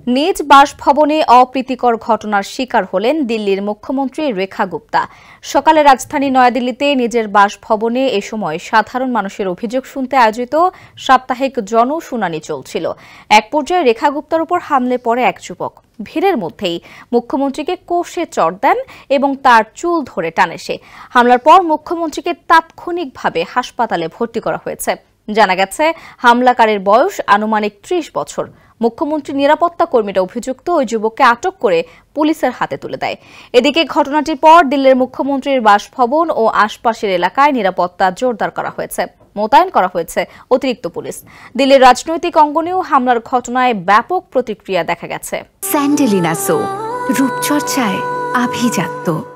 নিজ বাসভবনে অপ্রীতিকর ঘটনার শিকার হলেন দিল্লির মুখ্যমন্ত্রী রেখা গুপ্তা। সকালে রাজধানী নয়াদিল্লিতে নিজের বাসভবনে এ সময় সাধারণ মানুষের অভিযোগ শুনতে আয়োজিত সাপ্তাহিক জনশুনানি চলছিল। এক পর্যায়ে রেখা গুপ্তার উপর হামলে পড়ে এক যুবক। ভিড়ের মধ্যেই মুখ্যমন্ত্রীকে কষে চড় দেন এবং তার চুল ধরে টানে সে। হামলার পর মুখ্যমন্ত্রীকে তাৎক্ষণিকভাবে হাসপাতালে ভর্তি করা হয়েছে। জানা গেছে, হামলাকারীর বয়স আনুমানিক ৩০ বছর। মুখ্যমন্ত্রীর নিরাপত্তা কর্মীরা অভিযুক্ত ওই যুবককে আটক করে পুলিশের হাতে তুলে দেয়। এদিকে ঘটনাটির পর দিল্লির মুখ্যমন্ত্রীর বাসভবন ও আশপাশের এলাকায় নিরাপত্তা জোরদার করা হয়েছে। মোতায়েন করা হয়েছে অতিরিক্ত পুলিশ। দিল্লির রাজনৈতিক অঙ্গনেও হামলার ঘটনায় ব্যাপক প্রতিক্রিয়া দেখা গেছে। স্যান্ডেলিনা সো, রূপচর্চায় আভিজাত্য।